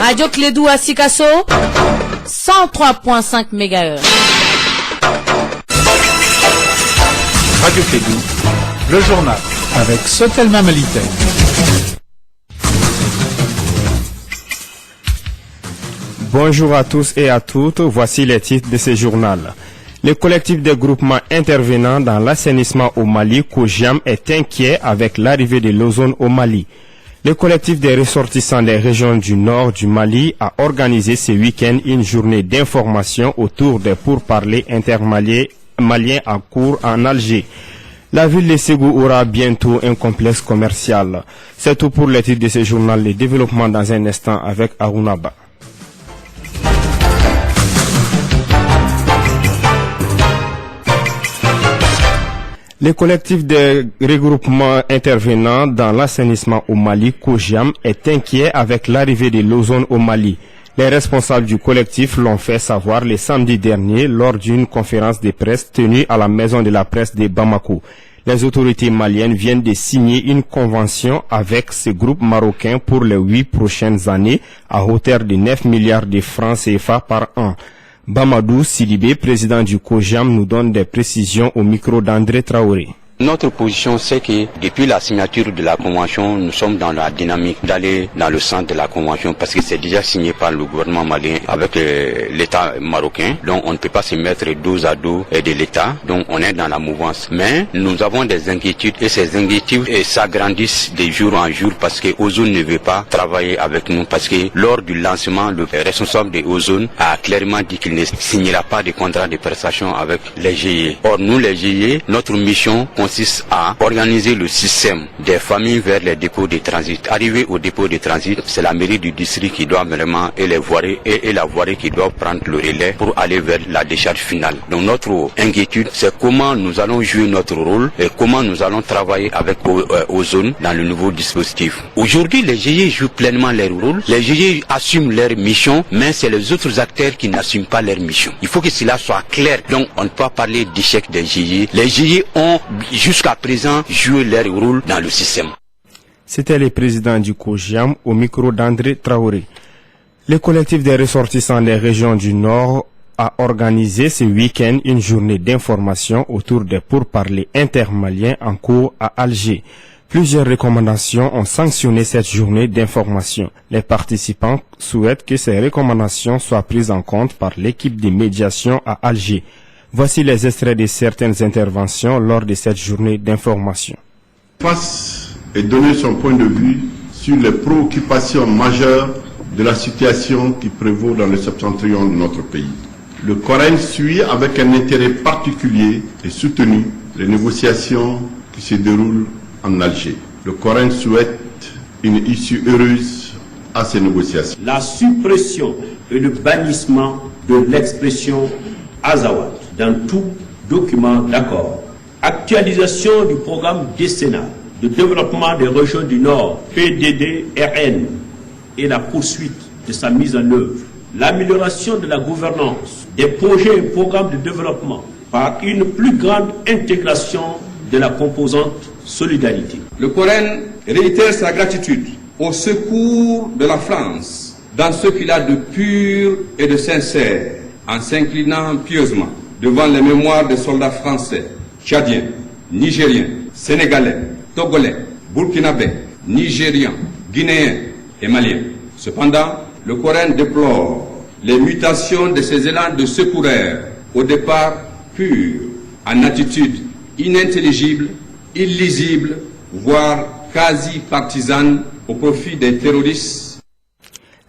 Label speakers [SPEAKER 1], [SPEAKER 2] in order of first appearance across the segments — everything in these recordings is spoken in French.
[SPEAKER 1] Radio Clédou à Sikasso, 103.5 MHz.
[SPEAKER 2] Radio Clédou, le journal avec Sotelma Malitaire.
[SPEAKER 3] Bonjour à tous et à toutes, voici les titres de ce journal. Le collectif des groupements intervenant dans l'assainissement au Mali, COJAM, est inquiet avec l'arrivée de l'ozone au Mali. Le collectif des ressortissants des régions du nord du Mali a organisé ce week-end une journée d'information autour des pourparlers intermaliens en cours en Alger. La ville de Ségou aura bientôt un complexe commercial. C'est tout pour les titres de ce journal. Le développement dans un instant avec Arunaba. Le collectif des regroupements intervenant dans l'assainissement au Mali, COJAM, est inquiet avec l'arrivée de l'ozone au Mali. Les responsables du collectif l'ont fait savoir le samedi dernier lors d'une conférence de presse tenue à la maison de la presse de Bamako. Les autorités maliennes viennent de signer une convention avec ce groupe marocain pour les 8 prochaines années à hauteur de 9 milliards de francs CFA par an. Bamadou Sidibé, président du COJAM, nous donne des précisions au micro d'André Traoré.
[SPEAKER 4] Notre position, c'est que depuis la signature de la convention, nous sommes dans la dynamique d'aller dans le sens de la convention parce que c'est déjà signé par le gouvernement malien avec l'État marocain. Donc on ne peut pas se mettre dos à dos de l'État. Donc on est dans la mouvance. Mais nous avons des inquiétudes et ces inquiétudes s'agrandissent de jour en jour parce que Ozone ne veut pas travailler avec nous parce que lors du lancement, le responsable de Ozone a clairement dit qu'il ne signera pas de contrat de prestation avec les GIE. Or nous les GIE, notre mission consiste à organiser le système des familles vers les dépôts de transit. Arrivé au dépôt de transit, c'est la mairie du district qui doit vraiment et les voiries et la voirie qui doit prendre le relais pour aller vers la décharge finale. Donc notre inquiétude, c'est comment nous allons jouer notre rôle et comment nous allons travailler avec Ozone dans le nouveau dispositif. Aujourd'hui, les GIE jouent pleinement leur rôle, les GIE assument leur mission, mais c'est les autres acteurs qui n'assument pas leur mission. Il faut que cela soit clair. Donc on ne peut pas parler d'échec des GIE. Les GIE ont jusqu'à présent jouer leur rôle dans le système.
[SPEAKER 3] C'était le président du COJAM au micro d'André Traoré. Le collectif des ressortissants des régions du Nord a organisé ce week-end une journée d'information autour des pourparlers intermaliens en cours à Alger. Plusieurs recommandations ont sanctionné cette journée d'information. Les participants souhaitent que ces recommandations soient prises en compte par l'équipe de médiation à Alger. Voici les extraits de certaines interventions lors de cette journée d'information.
[SPEAKER 5] Face et donner son point de vue sur les préoccupations majeures de la situation qui prévaut dans le septentrion de notre pays. Le Coran suit avec un intérêt particulier et soutenu les négociations qui se déroulent en Alger. Le Coran souhaite une issue heureuse à ces négociations.
[SPEAKER 6] La suppression et le bannissement de l'expression Azawad dans tout document d'accord. Actualisation du programme décennal de développement des régions du Nord, PDD-RN, et la poursuite de sa mise en œuvre. L'amélioration de la gouvernance des projets et programmes de développement par une plus grande intégration de la composante solidarité.
[SPEAKER 7] Le Coran réitère sa gratitude au secours de la France dans ce qu'il a de pur et de sincère, en s'inclinant pieusement devant les mémoires des soldats français, tchadiens, nigériens, sénégalais, togolais, burkinabés, nigérians, guinéens et maliens. Cependant, le Coran déplore les mutations de ces élans de secoureurs, au départ purs, en attitude inintelligible, illisible, voire quasi partisane au profit des terroristes.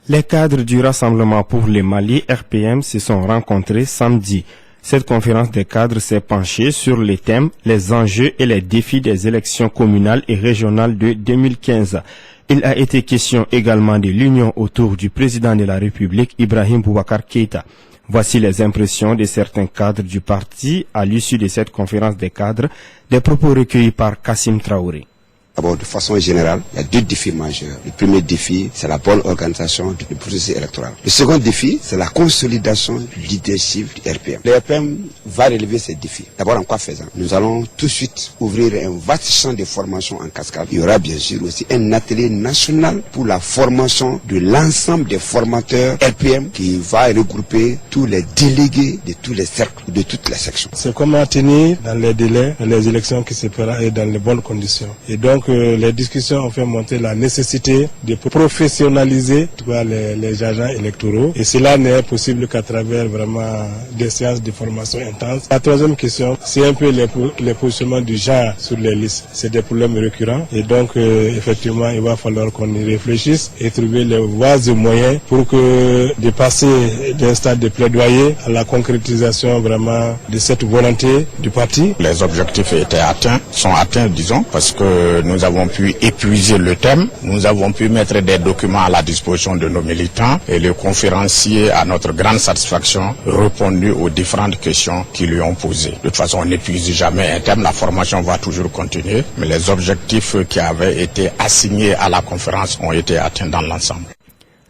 [SPEAKER 3] Les cadres du Rassemblement pour le Mali, RPM, se sont rencontrés samedi. Cette conférence des cadres s'est penchée sur les thèmes, les enjeux et les défis des élections communales et régionales de 2015. Il a été question également de l'union autour du président de la République, Ibrahim Boubacar Keïta. Voici les impressions de certains cadres du parti à l'issue de cette conférence des cadres, des propos recueillis par Kassim Traoré.
[SPEAKER 8] D'abord, de façon générale, il y a 2 défis majeurs. Le premier défi, c'est la bonne organisation du processus électoral. Le second défi, c'est la consolidation du leadership du RPM. Le RPM va relever ces défis. D'abord, en quoi faisant? Nous allons tout de suite ouvrir un vaste champ de formation en cascade. Il y aura bien sûr aussi un atelier national pour la formation de l'ensemble des formateurs RPM qui va regrouper tous les délégués de tous les cercles, de toutes les sections.
[SPEAKER 9] C'est comment tenir dans les délais les élections qui se feront et dans les bonnes conditions. Et donc, les discussions ont fait monter la nécessité de professionnaliser les agents électoraux. Et cela n'est possible qu'à travers vraiment des séances de formation intenses. La troisième question, c'est un peu les positionnements du genre sur les listes. C'est des problèmes récurrents. Et donc, effectivement, il va falloir qu'on y réfléchisse et trouver les voies et moyens pour que de passer d'un stade de plaidoyer à la concrétisation vraiment de cette volonté du parti.
[SPEAKER 10] Les objectifs sont atteints, disons, parce que nous avons pu épuiser le thème, nous avons pu mettre des documents à la disposition de nos militants et le conférencier, à notre grande satisfaction, répondu aux différentes questions qui lui ont posées. De toute façon, on n'épuise jamais un thème, la formation va toujours continuer, mais les objectifs qui avaient été assignés à la conférence ont été atteints dans l'ensemble.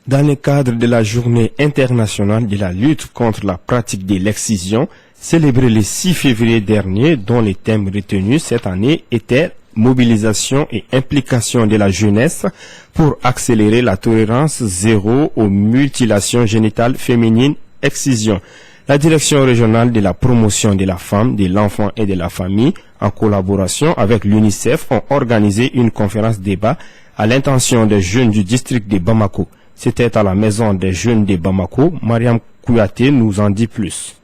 [SPEAKER 3] Dans le cadre de la journée internationale de la lutte contre la pratique de l'excision, célébrée le 6 février dernier, dont les thèmes retenus cette année étaient mobilisation et implication de la jeunesse pour accélérer la tolérance zéro aux mutilations génitales féminines, excision. La direction régionale de la promotion de la femme, de l'enfant et de la famille, en collaboration avec l'UNICEF, ont organisé une conférence débat à l'intention des jeunes du district de Bamako. C'était à la maison des jeunes de Bamako. Mariam Kouyaté nous en dit plus.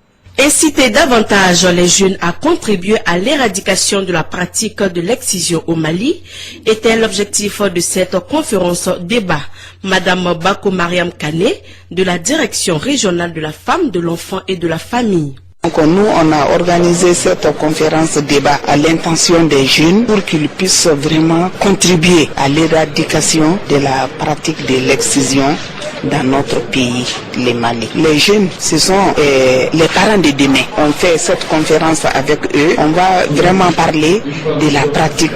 [SPEAKER 1] Inciter davantage les jeunes à contribuer à l'éradication de la pratique de l'excision au Mali était l'objectif de cette conférence débat. Madame Bako Mariam Kane, de la direction régionale de la femme, de l'enfant et de la famille.
[SPEAKER 11] Donc nous, on a organisé cette conférence débat à l'intention des jeunes pour qu'ils puissent vraiment contribuer à l'éradication de la pratique de l'excision dans notre pays, le Mali. Les jeunes, ce sont les parents de demain. On fait cette conférence avec eux. On va vraiment parler de la pratique,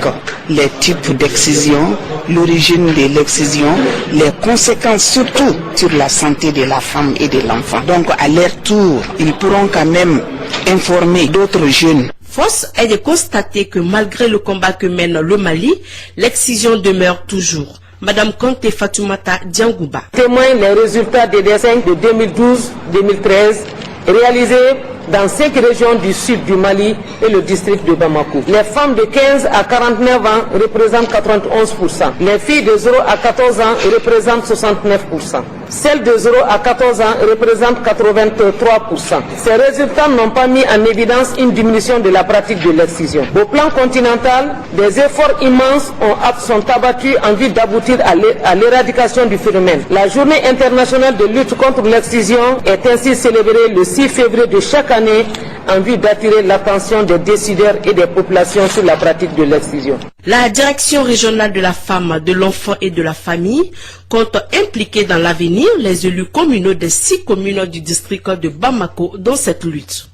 [SPEAKER 11] les types d'excision, l'origine de l'excision, les conséquences surtout sur la santé de la femme et de l'enfant. Donc à leur tour, ils pourront quand même informer d'autres jeunes.
[SPEAKER 1] Force est de constater que malgré le combat que mène le Mali, l'excision demeure toujours. Madame Conte Fatoumata Diangouba
[SPEAKER 12] témoigne les résultats des dessins de 2012-2013 réalisés dans 5 régions du sud du Mali et le district de Bamako. Les femmes de 15 à 49 ans représentent 91%. Les filles de 0 à 14 ans représentent 69%. Celles de 0 à 14 ans représentent 83%. Ces résultats n'ont pas mis en évidence une diminution de la pratique de l'excision. Au plan continental, des efforts immenses sont abattus en vue d'aboutir à l'éradication du phénomène. La journée internationale de lutte contre l'excision est ainsi célébrée le 6 février de chaque année en vue d'attirer l'attention des décideurs et des populations sur la pratique de l'excision.
[SPEAKER 1] La direction régionale de la femme, de l'enfant et de la famille compte impliquer dans l'avenir les élus communaux des 6 communes du district de Bamako dans cette lutte.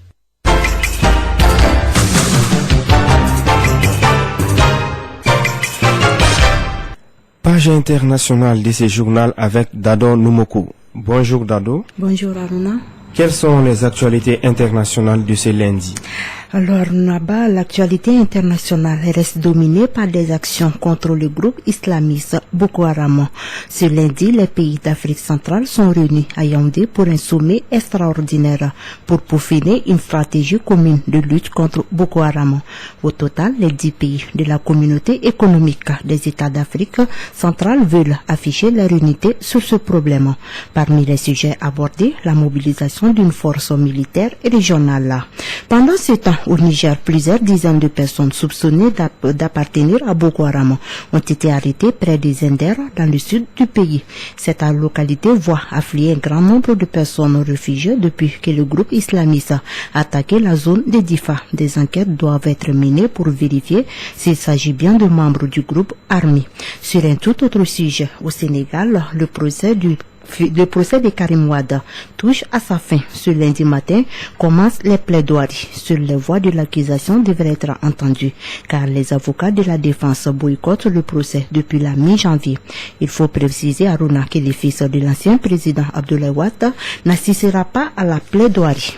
[SPEAKER 3] Page internationale de ce journal avec Dado Numoko. Bonjour Dado.
[SPEAKER 13] Bonjour Aruna.
[SPEAKER 3] Quelles sont les actualités internationales de ce lundi?
[SPEAKER 13] Alors, Naba, l'actualité internationale reste dominée par des actions contre le groupe islamiste Boko Haram. Ce lundi, les pays d'Afrique centrale sont réunis à Yaoundé pour un sommet extraordinaire pour peaufiner une stratégie commune de lutte contre Boko Haram. Au total, les 10 pays de la communauté économique des États d'Afrique centrale veulent afficher leur unité sur ce problème. Parmi les sujets abordés, la mobilisation d'une force militaire régionale. Pendant ce temps, au Niger, plusieurs dizaines de personnes soupçonnées d'appartenir à Boko Haram ont été arrêtées près des Zender dans le sud du pays. Cette localité voit affluer un grand nombre de personnes réfugiées depuis que le groupe islamiste a attaqué la zone de Difa. Des enquêtes doivent être menées pour vérifier s'il s'agit bien de membres du groupe armé. Sur un tout autre sujet, au Sénégal, le procès du de Karim Wade touche à sa fin. Ce lundi matin commencent les plaidoiries. Sur les voix de l'accusation devraient être entendues, car les avocats de la défense boycottent le procès depuis la mi-janvier. Il faut préciser à Aruna que le fils de l'ancien président Abdoulaye Wade n'assistera pas à la plaidoirie.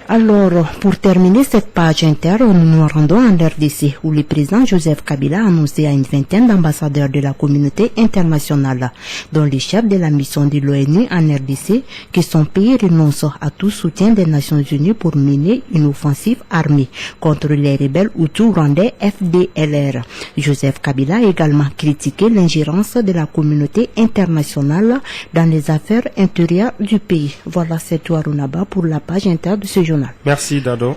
[SPEAKER 13] Alors, pour terminer cette page inter, nous nous rendons en RDC, où le président Joseph Kabila a annoncé à une vingtaine d'ambassadeurs de la communauté internationale, dont le chef de la mission de l'ONU en RDC, que son pays renonce à tout soutien des Nations Unies pour mener une offensive armée contre les rebelles Hutus rwandais FDLR. Joseph Kabila a également critiqué l'ingérence de la communauté internationale dans les affaires intérieures du pays. Voilà, c'est tout Arunaba pour la page inter de ce jour.
[SPEAKER 3] Merci Dado.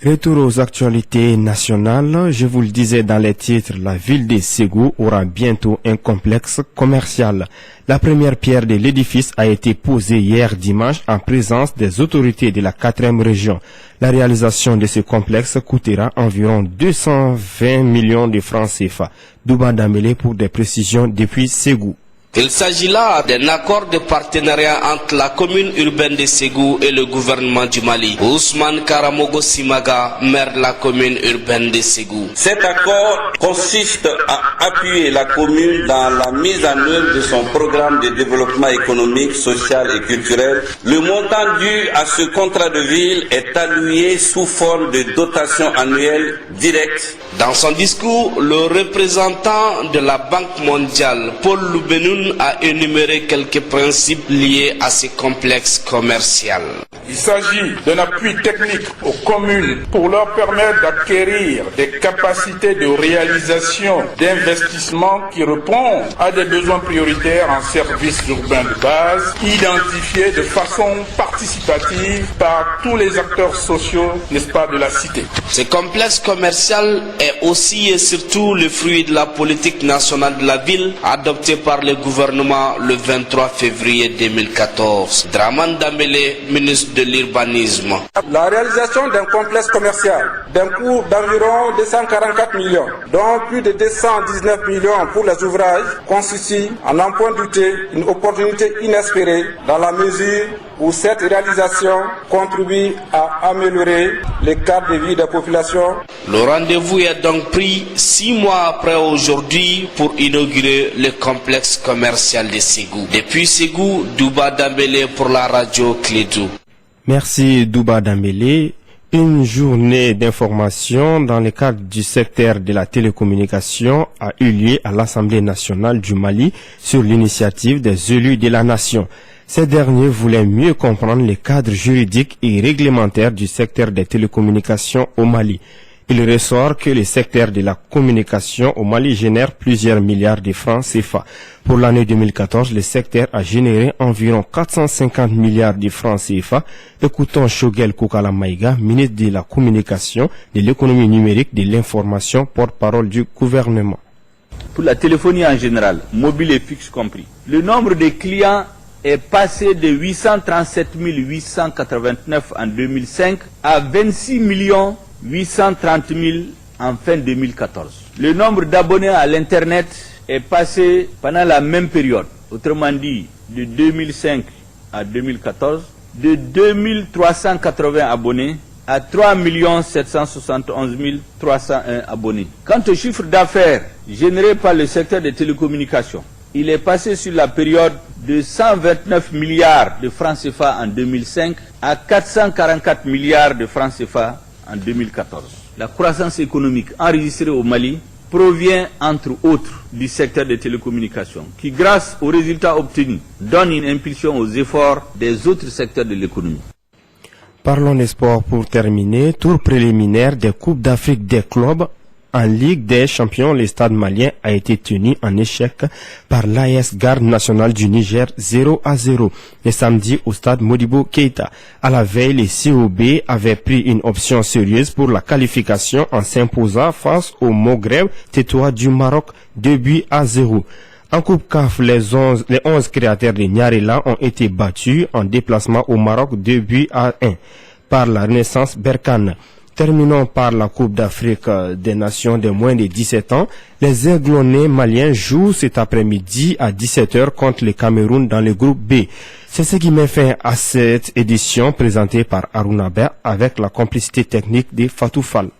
[SPEAKER 3] Retour aux actualités nationales. Je vous le disais dans les titres, la ville de Ségou aura bientôt un complexe commercial. La première pierre de l'édifice a été posée hier dimanche en présence des autorités de la 4e région. La réalisation de ce complexe coûtera environ 220 millions de francs CFA. Douba Damele pour des précisions depuis Ségou.
[SPEAKER 14] Il s'agit là d'un accord de partenariat entre la commune urbaine de Ségou et le gouvernement du Mali. Ousmane Karamogo Simaga, maire de la commune urbaine de Ségou.
[SPEAKER 15] Cet accord consiste à appuyer la commune dans la mise en œuvre de son programme de développement économique, social et culturel. Le montant dû à ce contrat de ville est alloué sous forme de dotation annuelle directe.
[SPEAKER 14] Dans son discours, le représentant de la Banque mondiale, Paul Loubenoun, a énuméré quelques principes liés à ce complexe commercial.
[SPEAKER 16] Il s'agit d'un appui technique aux communes pour leur permettre d'acquérir des capacités de réalisation d'investissements qui répondent à des besoins prioritaires en services urbains de base, identifiés de façon participative par tous les acteurs sociaux, n'est-ce pas, de la cité.
[SPEAKER 14] Ce complexe commercial est aussi et surtout le fruit de la politique nationale de la ville adoptée par le gouvernement le 23 février 2014. Draman Damele, ministre de l'urbanisme.
[SPEAKER 15] La réalisation d'un complexe commercial d'un coût d'environ 244 millions, dont plus de 219 millions pour les ouvrages, constitue, à n'en point douter, une opportunité inespérée dans la mesure où cette réalisation contribue à améliorer les cadres de vie des populations.
[SPEAKER 14] Le rendez-vous est donc pris 6 mois après aujourd'hui pour inaugurer le complexe commercial de Ségou. Depuis Ségou, Douba Dambélé pour la radio Clédou.
[SPEAKER 3] Merci Douba Dambélé. Une journée d'information dans le cadre du secteur de la télécommunication a eu lieu à l'Assemblée nationale du Mali sur l'initiative des élus de la nation. Ces derniers voulaient mieux comprendre les cadres juridiques et réglementaires du secteur des télécommunications au Mali. Il ressort que le secteur de la communication au Mali génère plusieurs milliards de francs CFA. Pour l'année 2014, le secteur a généré environ 450 milliards de francs CFA. Écoutons Shogel Koukala Maïga, ministre de la Communication, de l'économie numérique, de l'information, porte-parole du gouvernement.
[SPEAKER 17] Pour la téléphonie en général, mobile et fixe compris, le nombre de clients est passé de 837 889 en 2005 à 26 830 000 en fin 2014. Le nombre d'abonnés à l'Internet est passé pendant la même période, autrement dit de 2005 à 2014, de 2380 abonnés à 3 771 301 abonnés. Quant au chiffre d'affaires généré par le secteur des télécommunications, il est passé sur la période de 129 milliards de francs CFA en 2005 à 444 milliards de francs CFA en 2014. La croissance économique enregistrée au Mali provient entre autres du secteur des télécommunications qui, grâce aux résultats obtenus, donne une impulsion aux efforts des autres secteurs de l'économie.
[SPEAKER 3] Parlons des sports pour terminer. Tour préliminaire des Coupes d'Afrique des clubs. En Ligue des Champions, le stade malien a été tenu en échec par l'AS Garde nationale du Niger 0-0 le samedi au stade Modibo Keïta. À la veille, les COB avaient pris une option sérieuse pour la qualification en s'imposant face au Maghreb Tétois du Maroc 2-0. En Coupe CAF, les 11 créateurs de Niarela ont été battus en déplacement au Maroc 2-1 par la Renaissance Berkane. Terminons par la Coupe d'Afrique des Nations des moins de 17 ans. Les Aiglonnais maliens jouent cet après-midi à 17h contre le Cameroun dans le groupe B. C'est ce qui met fin à cette édition présentée par Aruna Ber avec la complicité technique de Fatou Fall.